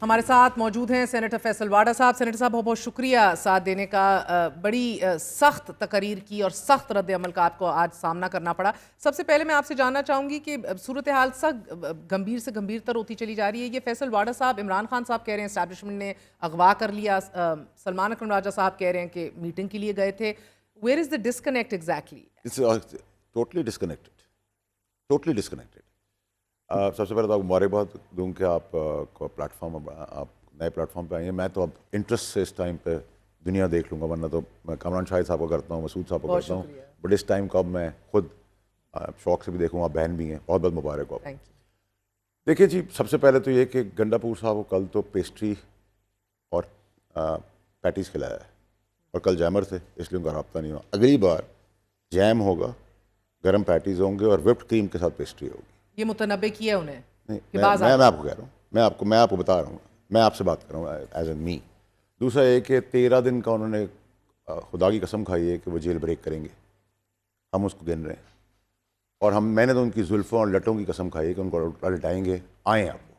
ہمارے ساتھ موجود ہیں سینیٹر فیصل واڈا صاحب. سینیٹر صاحب بہت بہت شکریہ ساتھ دینے کا. بڑی سخت تقریر کی اور سخت رد عمل کا آپ کو آج سامنا کرنا پڑا. سب سے پہلے میں آپ سے جاننا چاہوں گی کہ صورتحال سخت گمبھیر سے گمبھیر تر ہوتی چلی جا رہی ہے. یہ فیصل واڈا صاحب عمران خان صاحب کہہ رہے ہیں اسٹیبلشمنٹ نے اغوا کر لیا, سلمان اکرم راجہ صاحب کہہ رہے ہیں کہ میٹنگ کے لیے گئے تھے. Where is the disconnect exactly? Totally disconnected. سب سے پہلے تو آپ کو مبارکباد دوں کہ آپ کو پلیٹ فارم, آپ نئے پلیٹ فارم پہ آئی ہیں. میں تو اب انٹرسٹ سے اس ٹائم پہ دنیا دیکھ لوں گا, ورنہ تو میں کامران شاہد صاحب کو کرتا ہوں, مسعود صاحب کو کرتا ہوں, بٹ اس ٹائم کو اب میں خود شوق سے بھی دیکھوں. آپ بہن بھی ہیں, بہت بہت مبارک ہو. دیکھیے جی, سب سے پہلے تو یہ کہ گنڈا پور صاحب کو کل تو پیسٹری اور پیٹیز کھلایا ہے, اور کل جیمر تھے اس لیے ان کا رابطہ نہیں ہوا. اگلی بار جیم ہوگا, گرم پیٹیز ہوں گے اور وپڈ کریم کے ساتھ پیسٹری ہوگی. یہ متنبع کیا انہیں؟ نہیں, میں آپ کو کہہ رہا ہوں, میں آپ کو بتا رہا ہوں, میں آپ سے بات کر رہا ہوں ایز این می. دوسرا یہ کہ 13 دن کا انہوں نے خدا کی قسم کھائی ہے کہ وہ جیل بریک کریں گے. ہم اس کو گن رہے ہیں, اور میں نے تو ان کی زلفوں اور لٹوں کی قسم کھائی ہے کہ ان کو الٹائیں گے. آئیں آپ کو,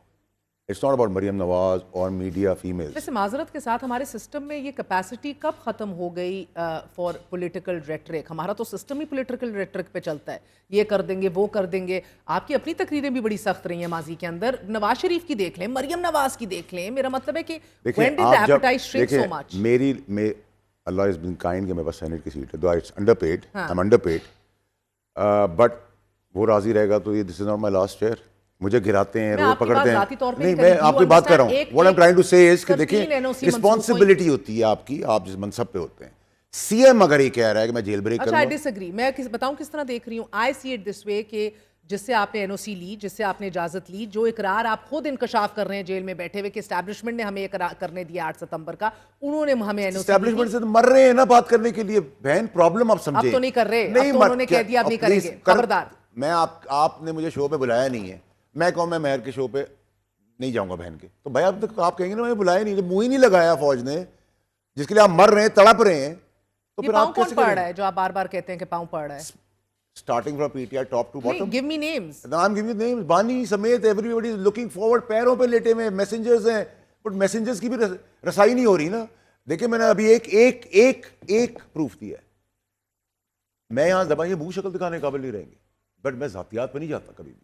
it's not about Maryam Nawaz اور میڈیا فیمیل. ویسے معذرت کے ساتھ ہمارے سسٹم میں یہ کیپیسٹی کب ختم ہو گئی فار پولیٹیکل ریٹرک؟ ہمارا تو سسٹم ہی پولیٹیکل ریٹرک پہ چلتا ہے, یہ کر دیں گے وہ کر دیں گے. آپ کی اپنی تقریریں بھی بڑی سخت رہی ہیں ماضی کے اندر. نواز شریف کی دیکھ لیں, مریم نواز کی دیکھ لیں. میرا مطلب ہے کہ when did the appetite shrink so much? میری اللہ از بین کائنڈ کہ میرے پاس سینیٹ کی سیٹ ہے, though it's underpaid, I am underpaid, but وہ راضی رہے گا تو یہ this is not my last year. مجھے گراتے ہیں, روز پکڑتے ہیں. نہیں, میں آپ کی بات کر رہا ہوں. What I am trying to say is کہ دیکھیں رسپانسبلٹی ہوتی ہے آپ کی, آپ جس منصب پہ ہوتے ہیں. سی ایم اگر یہ کہہ رہا ہے کہ میں جیل بریک کروں گا. اچھا, آئی ڈس ایگری. میں بتاؤں کس طرح دیکھ رہی ہوں. آئی سی اٹ دس وے کہ جس سے آپ نے این او سی لی, جس سے آپ نے اجازت لی, جو اقرار آپ خود انکشاف کر رہے ہیں جیل میں بیٹھے ہوئے کہ اسٹیبلشمنٹ نے ہمیں اقرار کرنے دیا 8 ستمبر کا, انہوں نے ہمیں این او سی. اسٹیبلشمنٹ سے مر رہے ہیں نا بات کرنے کے لیے بہن. پرابلم آپ سمجھیں. اب تو نہیں کر رہے, اب تو انہوں نے کہہ دیا اب نہیں کریں گے. خبردار. میں آپ نے مجھے شو پہ بلایا نہیں ہے, میں کہوں میں مہر کے شو پہ نہیں جاؤں گا بہن کے, تو بھائی اب تک آپ کہیں گے نا میں بلایا نہیں, منہ ہی نہیں لگایا فوج نے, جس کے لیے آپ مر رہے ہیں, تڑپ رہے ہیں. تو یہ پاؤں کون پڑ رہا ہے جو آپ بار بار کہتے ہیں کہ پاؤں پڑ رہا ہے؟ Starting from P T I top to bottom. Give me names. نام گیو می نیمز. بانی سمیت everybody is looking forward, پیروں پہ لیٹے ہوئے میسنجرز ہیں, بٹ میسنجرز کی بھی رسائی نہیں ہو رہی نا. دیکھیں میں نے ابھی ایک پروف دیا ہے. میں یہاں زبان منہ شکل دکھانے قابل نہیں رہیں گے, بٹ میں ذاتیات پہ نہیں جاتا کبھی بھی.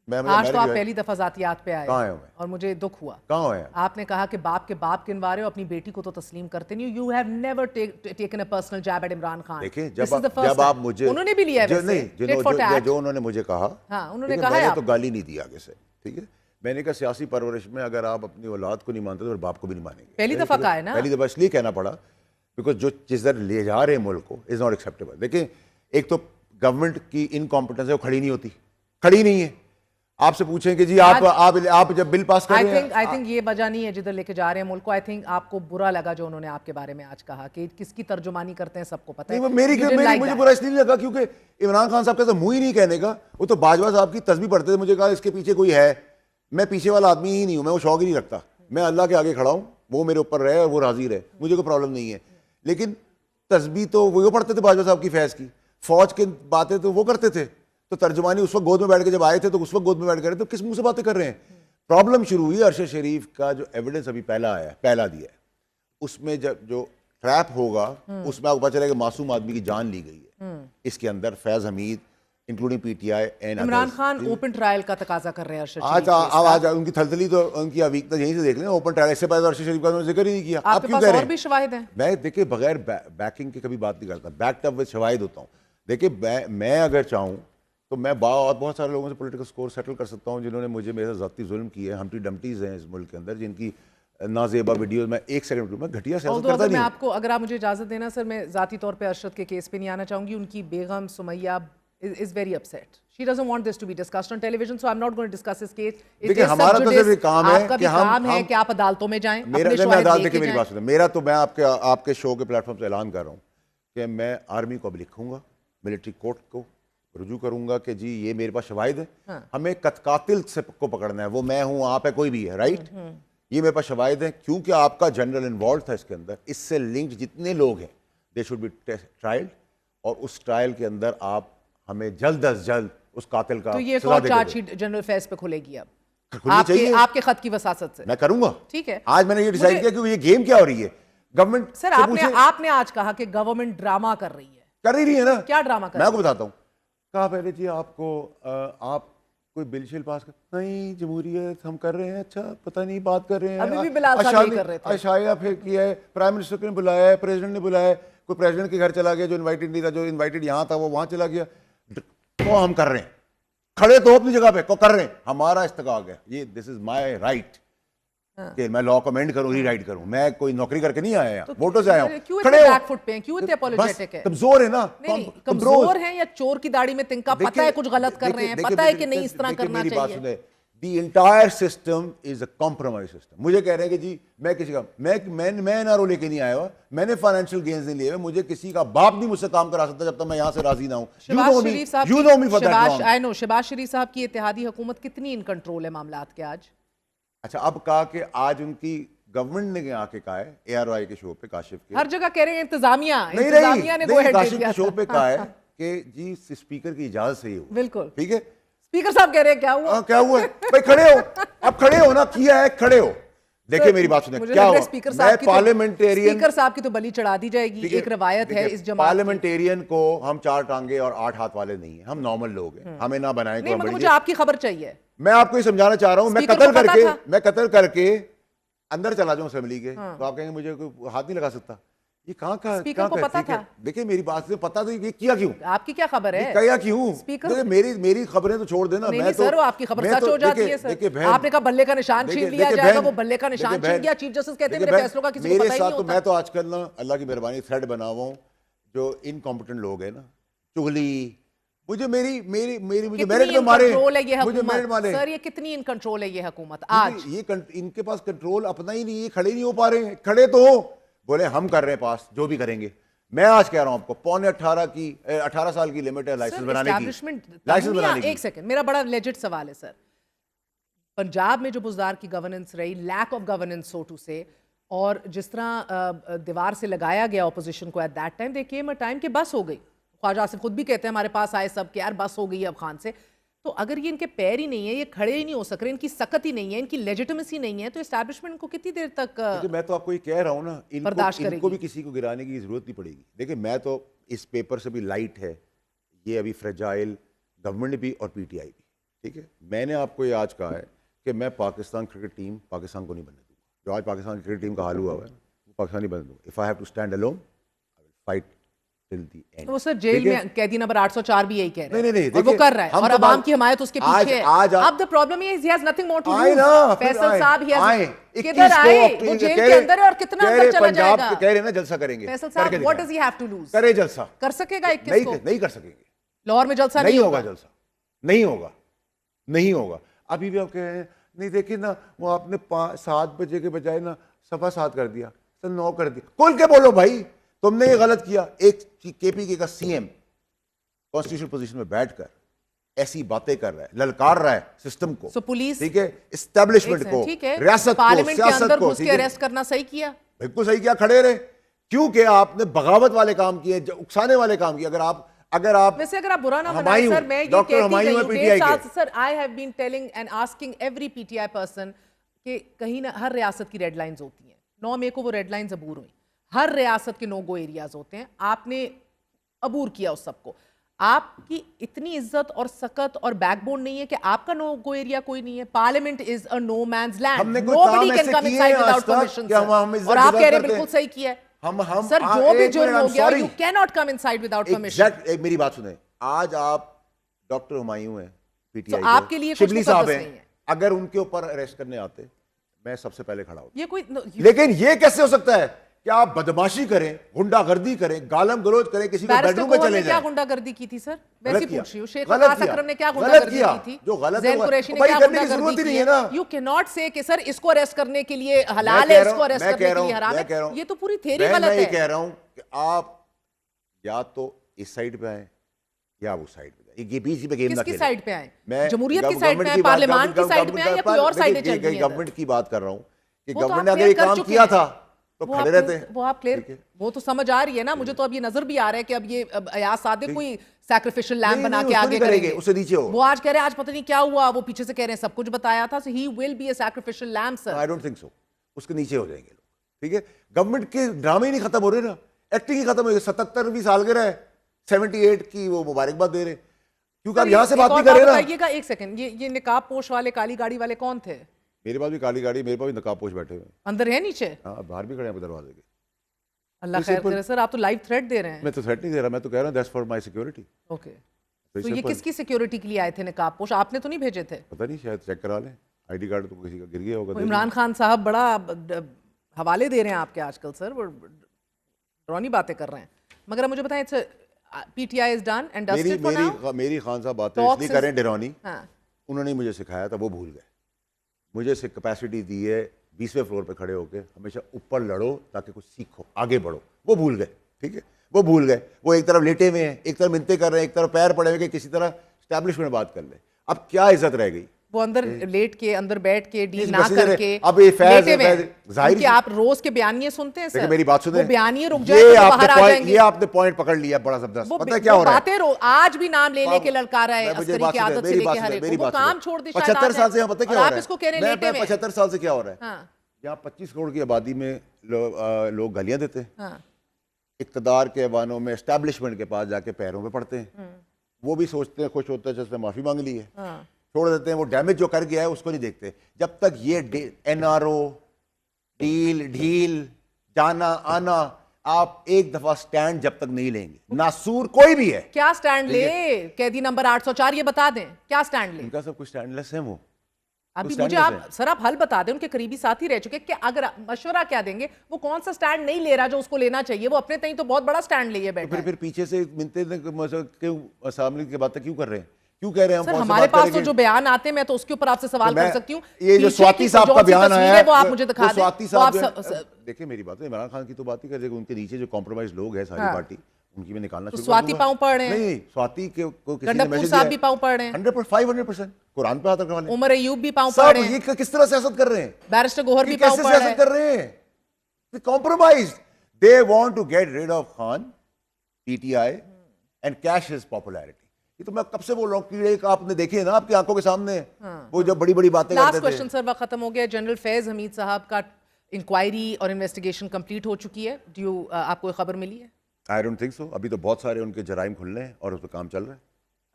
آج تو آپ پہلی دفعہ ذاتیات پہ آئے اور مجھے دکھ ہوا. کہاں ہوئے ہیں آپ نے کہا کہ باپ کے باپ گنوا رہے ہو, اپنی بیٹی کو تو تسلیم کرتے نہیں. You have never taken a personal jab at Imran Khan. دیکھیں جب آپ مجھے, انہوں نے بھی لیا ہے ویسے, جو انہوں نے مجھے کہا, ہاں انہوں نے کہا میں نے تو گالی نہیں دی آگے سے, ٹھیک ہے. میں نے کہا سیاسی پرورش میں اگر آپ اپنی اولاد کو نہیں مانتے تو باپ کو بھی نہیں مانیں گے. پہلی دفعہ کہا ہے نا, پہلی دفعہ اس لیے کہنا پڑا بیکاز جو چیزیں لے جا رہے ہیں ملک کو از ناٹ ایکسیپٹیبل. دیکھیں ایک تو گورنمنٹ کی انکمپیٹنس ہے, وہ کھڑی نہیں ہوتی, کھڑی نہیں ہے. آپ سے پوچھیں کہ جی آپ جب بل پاس کر رہے ہیں, آئی تھنک یہ وجہ نہیں ہے جدھر لے کے جا رہے ہیں ملک کو. آئی تھنک آپ کو برا لگا جو انہوں نے آپ کے بارے میں آج کہا کہ کس کی ترجمانی کرتے ہیں سب کو پتہ ہے. مجھے برا اس لیے لگا کیونکہ عمران خان صاحب کا تو منہ ہی نہیں کہنے کا. وہ تو باجوہ صاحب کی تسبیح پڑھتے تھے, مجھے کہا اس کے پیچھے کوئی ہے. میں پیچھے والا آدمی ہی نہیں ہوں, میں وہ شوق ہی نہیں رکھتا. میں اللہ کے آگے کھڑا ہوں, وہ میرے اوپر رہے اور وہ راضی رہے, مجھے کوئی پرابلم نہیں ہے. لیکن تسبیح تو وہ پڑھتے تھے باجوہ صاحب کی فیض کی, فوج کی باتیں تو وہ کرتے تھے. تو ترجمانی اس وقت گود میں بیٹھ کے جب آئے تھے تو اس وقت گود میں بیٹھ کے رہے, تو کس منہ سے باتیں کر رہے ہیں. پرابلم شروع ہوئی ارشد شریف کا جو ایویڈنس ابھی پہلا دیا ہے, اس میں جب جو ٹریپ ہوگا اس میں آپ کو پتہ چلے کہ معصوم آدمی کی جان لی گئی ہے. اس کے اندر Faiz Hameed including P T I and Imran Khan open trial کا تقاضا کر رہے ہیں ارشد شریف. آج ان کی تھلتلی تو ان کی ویکنس یہیں سے دیکھ لیں. اوپن ٹرائل سے پہلے ارشد شریف کا انہوں نے ذکر ہی نہیں کیا. آپ کیوں کہہ رہے ہیں؟ اور بھی شواہد ہیں. میں دیکھیں بغیر بیکنگ کے کبھی بات نہیں کرتا, بیکڈ اپ ود شواہد ہوتا ہوں. دیکھیں میں اگر چاہوں تو میں بہت سارے لوگوں سے پولیٹیکل سکور سیٹل کر سکتا ہوں جنہوں نے مجھے میرے ذاتی ظلم کیے. ہمٹی ڈمٹیز ہیں اس ملک کے اندر جن کی نازیبا ویڈیوز میں ایک سیکنڈ میں گھٹیا سیاست کرتا نہیں. اگر آپ مجھے اجازت دینا سر, میں ذاتی طور پہ ارشد کے کیس پہ نہیں آنا چاہوں گی. ان کی بیگم Sumaiya is very upset. She doesn't want this to be discussed on television, so I'm not going to discuss this case. دیکھیں ہمارا تو صرف کام ہے کہ کام ہے کہ آپ عدالتوں میں جائیں, اپنے شواہد لے کے جائیں. میرا تو میں آپ کے شو کے پلیٹ فارم سے اعلان کر رہا ہوں کہ میں آرمی کو اب لکھوں گا, ملٹری کورٹ کو رجوع کروں گا کہ جی یہ میرے پاس شواہد ہیں, ہمیں قاتل سے کو پکڑنا ہے, وہ میں ہوں آپ ہے کوئی بھی ہے, رائٹ. یہ میرے پاس شواہد ہیں کیونکہ آپ کا جنرل انوالو تھا اس کے اندر. اس سے لنکڈ جتنے لوگ ہیں دے شوڈ بی ٹرائلڈ, اور اس ٹرائل کے اندر آپ ہمیں جلد از جلد اس قاتل کا. تو یہ کون چارج شیٹ جنرل فیض پہ کھلے گی اب؟ آپ کے خط کی وساست سے میں کروں گا. ٹھیک ہے, آج میں نے یہ ڈیسائیڈ کیا کہ یہ گیم کیا ہو رہی ہے گورنمنٹ. سر آپ نے آج کہا کہ گورنمنٹ ڈرامہ کر رہی ہے. کر رہی ہے نا. کیا ڈرامہ کر میں آپ کو بتاتا ہوں. کہا پہلے جی آپ کوئی بل شل پاس کر, نہیں جمہوریت ہم کر رہے ہیں, اچھا پتہ نہیں بات کر رہے ہیں. ابھی بھی بلال صاحب یہ کر رہے تھے. اشائیہ پھر کیا ہے, پرائم منسٹر نے بلایا ہے, پریزیڈنٹ نے بلایا ہے, کوئی پریزیڈنٹ کے گھر چلا گیا جو انوائٹڈ نہیں تھا, جو انوائٹڈ یہاں تھا وہ وہاں چلا گیا. تو ہم کر رہے ہیں, کھڑے تو اپنی جگہ پہ کو کر رہے ہیں, ہمارا استحقاق ہے یہ, دس از مائی رائٹ کہ میں لا کو امینڈ کروں, ری رائٹ کروں. میں کوئی نوکری کر کے نہیں آیا, ووٹوں سے آیا ہوں. کھڑے ہو, بیک فٹ پہ ہیں, کیوں اتنے اپولوجیٹک ہے؟ کمزور ہے نا. کمزور ہیں یا چور کی داڑھی میں تنکا, پتہ ہے کچھ غلط کر رہے ہیں, پتہ ہے کہ نہیں اس طرح کرنا چاہیے. The entire system is a compromise system. مجھے کہہ رہے ہیں کہ جی میں کسی کا میں این آر او لے کے نہیں آیا ہوا, میں نے فائنینشیل گینز نہیں لیے ہوئے, مجھے کسی کا باپ نہیں مجھ سے کام کرا سکتا جب تک میں یہاں سے راضی نہ ہوں. شہباز شریف صاحب کی اتحادی حکومت کتنی ان کنٹرول ہے معاملات کے آج؟ اچھا اب کہا کہ آج ان کی گورنمنٹ نے آ کے کہا ہے اے آر آئی کے شو پہ, کاشف کے ہر جگہ کہہ رہے ہیں انتظامیہ نے کاشف کے شو پہ کہا ہے کہ جی اسپیکر کی اجازت سے ہی ہو. بالکل ٹھیک ہے. اسپیکر صاحب کہہ رہے ہیں کیا ہوا, کیا ہوا ہے بھائی, کھڑے ہو, اب کھڑے ہو نا, کیا ہے کھڑے ہو. دیکھیں میری بات سنیں, کیا ہوا, میں پارلیمنٹیرین, اسپیکر صاحب کی تو بلی چڑھا دی جائے گی. ایک روایت ہے اس جماعت, پارلیمنٹیرین کو ہم 4 ٹانگیں اور 8 ہاتھ والے نہیں ہیں, ہم نارمل لوگ ہیں, ہمیں نہ بنائیں. نہیں مگر مجھے آپ کی خبر چاہیے. میں آپ کو یہ سمجھانا چاہ رہا ہوں, میں قتل کر کے اندر چلا جاؤں اسمبلی کے, تو آپ کہیں گے مجھے کوئی ہاتھ نہیں لگا سکتا. یہ کہاں کا اسپیکر کو پتا تھا. دیکھیں میری بات سے پتا تھا یہ کیا کیوں, آپ کی کیا خبر ہے, کیا کیوں. میری خبریں تو چھوڑ دینا. نہیں سر, آپ کی خبر سچ ہو جاتی ہے سر. آپ نے کہا بلے کا نشان چھین لیا جائے گا, وہ بلے کا نشان چھین گیا. چیف جسٹس کہتے ہیں میرے فیصلوں کا کسی کو پتہ ہی نہیں ہوتا. میں تو آج کل نا اللہ کی مہربانی تھریڈ بنا ہوا ہوں, جو انکمپٹنٹ لوگ ہیں نا, چغلی, مجھے میرے مارے. سر یہ کتنی ان کنٹرول ہے یہ حکومت آج؟ یہ ان کے پاس کنٹرول اپنا ہی نہیں ہے, کھڑے نہیں ہو پا رہے ہیں. کھڑے تو ہو, بولے ہم کر رہے ہیں پاس جو بھی کریں گے. میں آج کہہ رہا ہوں آپ کو 18 سال کی لمٹ ہے لائسنس بنانے کی. ایک سیکنڈ, میرا بڑا لیجٹ سوال ہے سر. پنجاب میں جو بزدار کی گورننس رہی, lack of governance so to say, اور جس طرح دیوار سے لگایا گیا اپوزیشن کو at that time, they came a time کہ بس ہو گئی. خواجہ آصف خود بھی کہتے ہیں ہمارے پاس آئے سب کہ یار بس ہو گئی ہے اب خان سے. تو اگر یہ ان کے پیر ہی نہیں ہے, یہ کھڑے ہی نہیں ہو سک رہے, ان کی سکت ہی نہیں ہے, ان کی لیجٹمیسی نہیں ہے, تو اسٹیبلشمنٹ کو کتنی دیر تک میں تو آپ کو یہ کہہ رہا ہوں نا, ان کو بھی کسی کو گرانے کی ضرورت نہیں پڑے گی. دیکھیں میں تو اس پیپر سے بھی لائٹ ہے, یہ ابھی فریجائل گورنمنٹ بھی اور پی ٹی آئی بھی. ٹھیک ہے, میں نے آپ کو یہ آج کہا ہے کہ میں پاکستان کرکٹ ٹیم پاکستان کو نہیں بننے دوں گا. جو آج پاکستان کرکٹ ٹیم کا حال ہوا ہے وہ پاکستان نہیں بننے دوں گا. If I have to stand alone I will fight. وہ سر جیل میں قیدی نمبر 804 بھی یہی کہہ رہے ہیں, اور وہ کر رہا ہے, اور عوام کی حمایت اس کے پیچھے ہے. اب the problem is he has nothing more to do. Faisal صاحب کدھر آئے, وہ جیل کے اندر ہے اور کتنا اندر چلا جائے گا. کہہ رہے ہیں نا جلسہ کریں گے. فیصل صاحب what does he have to lose? کرے جلسہ. کر سکے گا 21 کو؟ نہیں کر سکیں گے. لاہور میں جلسہ نہیں ہوگا. جلسہ نہیں ہوگا. ابھی بھی آپ کہہ رہے ہیں نہیں, دیکھیں نا وہ آپ نے 7 بجے کے بجائے نا 7:15 کر دیا, 9 کر دیا. کھول کے بولو بھائی, تم نے یہ غلط کیا. ایک کے پی کے کا سی ایم کانسٹیٹیوشنل پوزیشن میں بیٹھ کر ایسی باتیں کر رہا ہے, للکار رہا ہے سسٹم کو. پولیس ٹھیک ہے, اسٹیبلشمنٹ کو, ریاست کو, پارلیمنٹ کے اندر گھس کے اریسٹ کرنا صحیح کیا, بالکل صحیح کیا. کھڑے رہے کیونکہ آپ نے بغاوت والے کام کیے, اکسانے والے کام کیے. اگر آپ ویسے اگر آپ برا نہ منائیں سر, میں یہ کہتی گئی ہوں سر, I have been telling and asking every PTI person کہ کہیں نہ ہر ریاست کی ریڈ لائنز ہوتی ہیں. 9 مئی کو وہ ریڈ لائنز عبور ہوئیں. ہر ریاست کے نو گو ایریاز ہوتے ہیں, آپ نے عبور کیا اس سب کو. آپ کی اتنی عزت اور سکت اور بیک بون نہیں ہے کہ آپ کا نو گو ایریا کوئی نہیں ہے. Parliament is a no man's land, nobody can come inside without permission sir. اور آپ کہہ رہے ہیں بالکل صحیح کیا ہے سر, جو بھی جرم ہو گیا you cannot come inside without permission. میری بات سنیں, آج آپ ڈاکٹر ہمایوں ہیں پی ٹی آئی, آپ کے لیے کچھ مقدس نہیں ہے. اگر ان کے اوپر اریسٹ کرنے آتے میں سب سے پہلے کھڑا ہوتا. یہ کوئی لیکن یہ کیسے ہو سکتا ہے کہ آپ بدماشی کریں, غنڈہ گردی کریں, گالم گلوچ کریں, کسی کو بیڈ روم میں چلے جائیں. کیا غنڈہ گردی کی تھی سر؟ ویسی پوچھ رہی ہوں. شیخ وقاص اکرم نے کیا غنڈہ گردی کی تھی؟ جو غلط زین قریشی نے کیا غنڈہ گردی کی ہے؟ You cannot say کہ سر اس کو اریسٹ کرنے کے لیے حلال ہے, اس کو اریسٹ کرنے کے لیے حرام ہے. یہ تو پوری تھیری غلط ہے. میں یہ کہہ رہا ہوں کہ آپ یا تو اس سائیڈ پہ آئیں یا وہ سائیڈ پہ. یہ بیچ میں گیم نہ کھیلیں. کس کی سائیڈ پہ آئیں؟ جمہوریت کی سائیڈ پہ آئیں, پارلیمان کی سائیڈ پہ آئیں, یا کوئی اور سائیڈیں چل رہی ہیں؟ گورنمنٹ کی بات کر رہا ہوں کہ گورنمنٹ نے اگر یہ کام کیا تھا تو کھڑے رہتے ہیں. وہ آپ کلیئر, وہ تو سمجھ آ رہی ہے نا مجھے, تو اب یہ نظر بھی آ رہا ہے کہ اب یہ ایاز صادق کوئی سیکریفیشل لیم بنا کے آگے کریں گے, اس سے نیچے ہو. وہ آج کہہ رہے ہیں آج پتہ نہیں کیا ہوا, وہ پیچھے سے کہہ رہے ہیں سب کچھ بتایا تھا, so he will be a sacrificial lamb sir. I don't think so. اس کے نیچے ہو جائیں گے لوگ. ٹھیک ہے, گورنمنٹ کے ڈرامے ہی نہیں ختم ہو رہے نا, ایکٹنگ ہی ختم ہو گئی. 77ویں سالگرہ ہے, 78 کی وہ مبارکباد دے رہے, کیونکہ آپ یہاں سے بات نہیں کر رہے نا. بتائیے گا ایک سیکنڈ, یہ نقاب پوش والے کالی گاڑی والے کون تھے؟ میرے پاس بھی کالی گاڑی, میرے پاس بھی نقاب پوش بیٹھے ہوئے, اندر ہے نیچے, ہاں باہر بھی کھڑے ہیں دروازے کے. اللہ خیر کرے سر, آپ تو لائیو تھریٹ دے رہے ہیں. میں تو تھریٹ نہیں دے رہا, میں تو کہہ رہا ہوں that's for my security. Okay, تو یہ کس کی سیکورٹی کے لیے آئے تھے نقاب پوش؟ آپ نے تو نہیں بھیجے تھے؟ پتہ نہیں, شاید چیک کرا لیں, آئی ڈی کارڈ تو کسی کا گر گیا ہوگا. عمران خان صاحب بڑا حوالے دے رہے ہیں آپ کے آج کل سر, وہ ڈرونی باتیں کر رہے ہیں. مگر مجھے بتائیں P T I is done and dusted for now. میری خان صاحب باتیں اس لیے کریں ڈرونی, انہوں نے مجھے سکھایا تھا, وہ بھول گئے. مجھے سے کیپیسٹی دی ہے 20ویں فلور پہ کھڑے ہو کے ہمیشہ اوپر لڑو تاکہ کچھ سیکھو, آگے بڑھو. وہ بھول گئے. ٹھیک ہے, وہ بھول گئے. وہ ایک طرف لیٹے ہوئے ہیں, ایک طرف منتیں کر رہے ہیں, ایک طرف پیر پڑے ہوئے کہ کسی طرح اسٹیبلشمنٹ بات کر لیں. اب کیا عزت رہ گئی؟ وہ اندر لیٹ کے, اندر بیٹھ کے, ڈیل نہ کر کے, اب یہ فیض ظاہر کہ آپ روز کے بیانیے سنتے ہیں سر. میری بات سنیں, وہ بیانیے رک جائیں تو باہر آ جائیں گے. یہ آپ نے پوائنٹ پکڑ لیا بڑا زبردست. پتہ ہے کیا ہو رہا ہے, آج بھی نام لے لے کے لڑکا رہا ہے, عسکری کی عادت سے لے کے ہر ایک کو کام چھوڑ دے. 75 سال سے یہاں پتہ کیا ہو رہا ہے, آپ اس کو کہہ رہے ہیں لیٹے ہوئے. 75 سال سے کیا ہو رہا ہے, یہاں 25 کروڑ کی آبادی میں لوگ گالیاں دیتے ہیں, اقتدار کے ایوانوں میں اسٹیبلشمنٹ کے پاس جا کے پیروں پہ پڑتے ہیں. وہ بھی سوچتے ہیں, خوش ہوتے ہیں جس نے معافی مانگ لی ہے, چھوڑ دیتے ہیں. وہ ڈیمیج جو کر گیا ہے اس کو نہیں دیکھتے. جب تک یہ این آر او ڈھیل جانا آنا, آپ ایک دفعہ سٹینڈ جب تک نہیں لیں گے, ناسور کوئی بھی ہے. کیا سٹینڈ لے قیدی نمبر 804, یہ بتا دیں کیا سٹینڈ لے. ان کا سب کچھ سٹینڈ لیس ہے. وہ ابھی مجھے آپ سر آپ حل بتا دیں, ان کے قریبی ساتھی رہ چکے, کہ اگر مشورہ کیا دیں گے, وہ کون سا سٹینڈ نہیں لے رہا جو اس کو لینا چاہیے. وہ اپنے تئیں تو بہت بڑا سٹینڈ لیے بیٹھا ہے. پھر پیچھے سے منتے کیوں سامنے کی باتیں کیوں کر رہے ہیں, کیوں کہہ رہے ہیں سر ہمارے پاس تو جو بیان آتے ہیں, میں تو اس کے اوپر آپ سے سوال کر سکتی ہوں. یہ جو سواتی صاحب کا بیان آیا ہے وہ آپ مجھے دکھا دیں. سواتی صاحب دیکھیں میری بات ہے, عمران خان کی تو بات ہی کر رہے ہیں, ان کے نیچے جو کمپرومائز لوگ ہیں ساری پارٹی, ان کی میں نکالنا شروع کر دوں گا. سواتی پاؤں پڑھ رہے ہیں, نہیں سواتی کو کسی نے گنڈپور میسج صاحب دیا بھی پاؤں پڑھ رہے ہیں, 500% قرآن پہ آتا کروانے, عمر ایوب بھی پاؤں پڑھ رہے ہیں, یہ کس طرح سیاست کر رہے ہیں, بیرسٹر گوہر بھی پاؤں پڑھ رہے ہیں. سیاست کر رہے ہیں compromise. They want to get rid of Khan, PTI and cash his popularity. یہ تو میں کب سے بول رہا ہوں, کیڑے آپ نے دیکھے نا آپ کی آنکھوں کے سامنے, وہ جب بڑی بڑی باتیں کرتے تھے. لاسٹ کوشچن سر, وقت ختم ہو گیا. جنرل فیض حمید صاحب کا انکوائری اور انویسٹیگیشن کمپلیٹ ہو چکی ہے, آپ کو خبر ملی ہے؟ I don't think so. ابھی تو بہت سارے ان کے جرائم کھلنے ہیں اور اس پہ کام چل رہا ہے.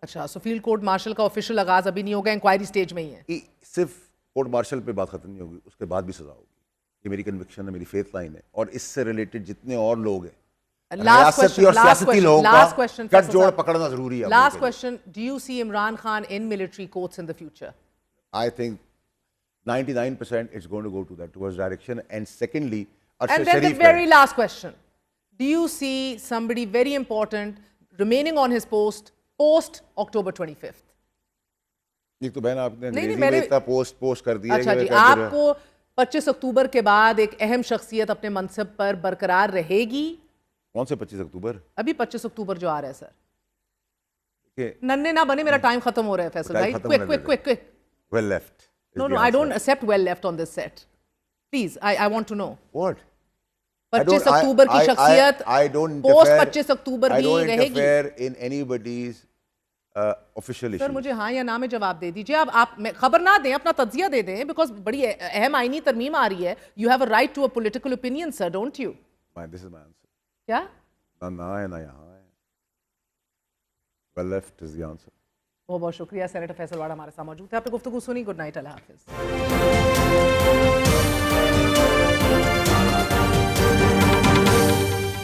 اچھا, سو فیلڈ کورٹ مارشل کا آفیشیل آغاز ابھی نہیں ہوگا, انکوائری سٹیج میں ہی ہے. صرف کورٹ مارشل پہ بات ختم نہیں ہوگی, اس کے بعد بھی سزا ہوگی. یہ میری کنوکشن ہے, میری فیتھ لائن ہے, اور اس سے ریلیٹڈ جتنے اور لوگ ہیں, ریاستی اور سیاستی لوگوں کا گٹھ جوڑ پکڑنا ضروری ہے. Last question, do you see Imran Khan in military courts in the future? I think 99% it's going to go to that, towards direction. And secondly, and then the very last question, do you see somebody very important remaining on his post October 25th? ایک تو بہن آپ نے انگریزی میں اتنا post کر دیا. اچھا جی, آپ کو 25 اکتوبر کے بعد ایک اہم شخصیت اپنے منصب پر برقرار رہے گی. کون سے 25 اکتوبر؟ ابھی 25 اکتوبر جو آ رہا ہے سر. ننے نہ بنے, میرا ٹائم ختم ہو رہا ہے فیصل بھائی. quick. Well left. No, I don't accept well left on this set. Please, I want to know. What? 25 اکتوبر کی شخصیت پوسٹ 25 اکتوبر بھی رہے گی. I don't interfere in anybody's official issue. سر مجھے ہاں یا نہ میں جواب دے دیجیے. آپ خبر نہ دیں, اپنا تجزیہ دے دیں, بیکاز بڑی اہم آئینی ترمیم آ رہی ہے. You have a right to a political opinion, sir, don't you? This is my answer. کیا؟ نہ ہے نہ یہاں ہے. Well left is the answer. بہت بہت شکریہ. سینیٹر فیصل واڑا ہمارے ساتھ موجود تھے. آپ نے گفتگو سنی. گڈ نائٹ, اللہ حافظ.